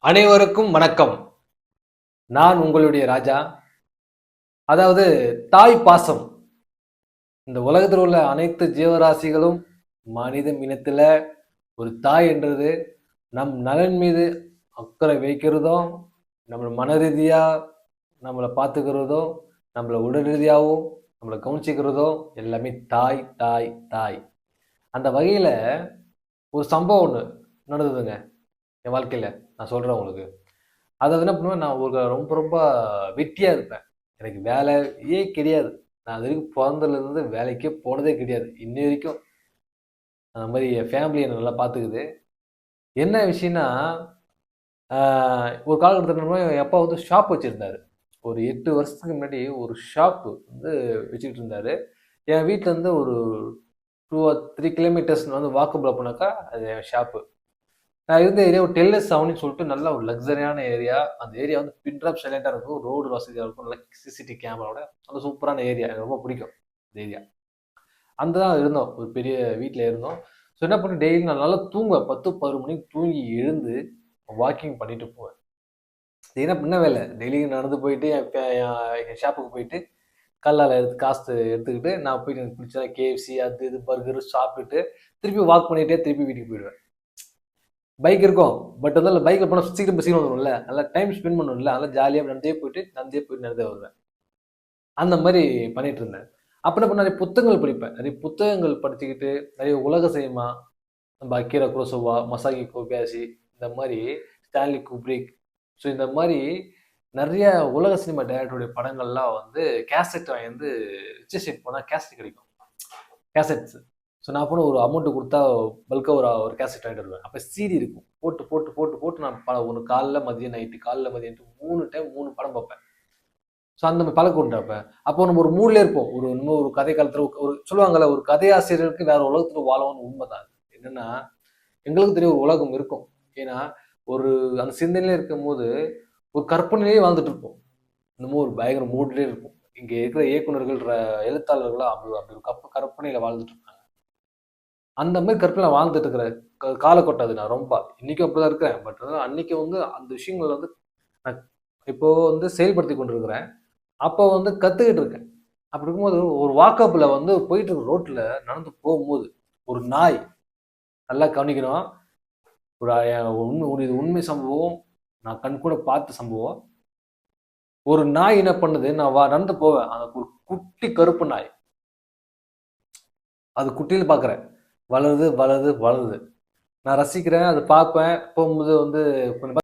அனைவருக்கும் வணக்கம். நான் உங்களுடைய ராஜா. அதாவது தாய் பாசம். இந்த உலகத்தில் உள்ள அனைத்து ஜீவராசிகளும் மனித இனத்துல ஒரு தாய் என்றது நம் நலன் மீது அக்கறை வைக்கிறதோ, நம்ம மன ரீதியா நம்மளை பார்த்துக்கிறதோ, நம்மளை உடல் ரீதியாகவும் நம்மளை கவனிச்சுக்கிறதோ எல்லாமே தாய் தாய் தாய். அந்த வகையில ஒரு சம்பவம் ஒன்று நடந்ததுங்க என் வாழ்க்கையில. நான் சொல்றேன் உங்களுக்கு. அதாவது என்ன பண்ணுவேன், நான் ஒரு ரொம்ப ரொம்ப வெட்டியா இருப்பேன். எனக்கு வேலையே கிடையாது. நான் அது வரைக்கும் பொறந்ததுலேருந்து வேலைக்கே போனதே கிடையாது. இன்னி வரைக்கும் அந்த மாதிரி என் ஃபேமிலி என்னை நல்லா பார்த்துக்குது. என்ன விஷயம்னா, ஒரு காலகட்டத்தில் என் அப்பா வந்து ஷாப் வச்சுருந்தாரு. ஒரு 8 வருஷத்துக்கு முன்னாடி ஒரு ஷாப்பு வந்து வச்சுக்கிட்டு இருந்தாரு. என் வீட்டிலேருந்து ஒரு 2 ஆர் 3 கிலோமீட்டர்ஸ் வந்து வாக்கபிள் போனாக்கா அது என் ஷாப்பு. நான் இருந்த ஏரியா ஒரு டெல்லஸ் அவனின்னு சொல்லிட்டு நல்ல ஒரு லக்ஸரியான ஏரியா. அந்த ஏரியா வந்து பின் ட்ராப் சைலண்டாக இருக்கும். ரோடு வசதியாக இருக்கும். நல்ல சிசிடிவி கேமராவோட நல்ல சூப்பரான ஏரியா. எனக்கு ரொம்ப பிடிக்கும் இந்த ஏரியா. அந்த தான் இருந்தோம். ஒரு பெரிய வீட்டில் இருந்தோம். ஸோ என்ன பண்ணி டெய்லி நான் நல்லா தூங்குவேன். 10, 11 மணிக்கு தூங்கி எழுந்து வாக்கிங் பண்ணிட்டு போவேன். இது என்ன பண்ண வேலை, டெய்லியும் நடந்து போயிட்டு என் ஷாப்புக்கு போயிட்டு கல்லால் காசு எடுத்துக்கிட்டு நான் போயிட்டு எனக்கு பிடிச்ச கேஎஃப்சி அது இது பர்கர் சாப்பிட்டுட்டு திருப்பி வாக் பண்ணிகிட்டே திருப்பி வீட்டுக்கு போயிடுவேன். பைக் இருக்கும். பட் வந்து அதில் பைக்கில் போனால் சீக்கிரம் சீக்கிரம் வந்துடும்ல, நல்லா டைம் ஸ்பெண்ட் பண்ணணும்ல, நல்லா ஜாலியாக நடந்தே போயிட்டு நடந்தே வருவேன். அந்த மாதிரி பண்ணிட்டு இருந்தேன். அப்போ என்ன பண்ண, நிறைய புத்தகங்கள் படிப்பேன். நிறைய புத்தகங்கள் படிச்சுக்கிட்டு நிறைய உலக சினிமா, நம்ம அக்கீரா குரோசோவா, மசாகி கோபயாஷி, இந்த மாதிரி ஸ்டான்லி குப்ரிக், ஸோ இந்த மாதிரி நிறைய உலக சினிமா டைரக்டருடைய படங்கள்லாம் வந்து கேசட் வாங்கி வந்து ரிச் செட் போனால் கேசட் கிடைக்கும், கேசட்ஸ். ஸோ நான் போன ஒரு அமௌண்ட்டு கொடுத்தா பல்காக ஒரு கேசட் வாங்கிட்டு வருவேன். அப்போ சிடி இருக்கும். போட்டு போட்டு போட்டு போட்டு நான் ஒன்று காலைல மதியம் நைட்டு, காலைல மதியம்ட்டு 3 டைம் 3 படம் பார்ப்பேன். ஸோ அந்த மாதிரி பழக்கம் உண்டு. அப்போ நம்ம ஒரு மூட்லேயே இருப்போம். இன்னும் ஒரு கதை காலத்தில் ஒரு சொல்லுவாங்கல்ல, ஒரு கதையாசிரியருக்கு வேற உலகத்தில் வாழணும்னு உண்மைதான். என்னன்னா, எங்களுக்கு தெரிய ஒரு உலகம் இருக்கும். ஏன்னா ஒரு அந்த சிந்தனையிலே இருக்கும் போது ஒரு கற்பனையிலேயே வாழ்ந்துட்டு இருப்போம். இன்னமும் ஒரு பயங்கர மூட்லேயே இருக்கும். இங்கே இருக்கிற இயக்குநர்கள், எழுத்தாளர்கள்லாம் அப்படி அப்படி ஒரு கற்பனையில் வாழ்ந்துட்டு இருப்பாங்க. அந்த மாதிரி கற்பனையில் வாழ்ந்துட்டு இருக்கிற காலகட்டம் அது. நான் ரொம்ப இன்னைக்கும் அப்படிதான் இருக்கிறேன். பட் அன்னைக்கு வந்து அந்த விஷயங்கள் வந்து நான் இப்போ வந்து செயல்படுத்தி கொண்டிருக்கிறேன். அப்போ வந்து கத்துக்கிட்டு இருக்கேன். அப்படி இருக்கும்போது ஒரு வாக்கப்ல வந்து போயிட்டு இருக்க ரோட்ல நடந்து போகும்போது ஒரு நாய், நல்லா கவனிக்கணும். இது உண்மை சம்பவம். நான் கண்கூட பார்த்த சம்பவம். ஒரு நாய் என்ன பண்ணுது, நான் நடந்து போவேன். அந்த ஒரு குட்டி கருப்பு நாய், அது குட்டியில பாக்குறேன், வளருது வளருது வளருது. நான் ரசிக்கிறேன், அதை பார்ப்பேன். போகும்போது வந்து கொஞ்சம்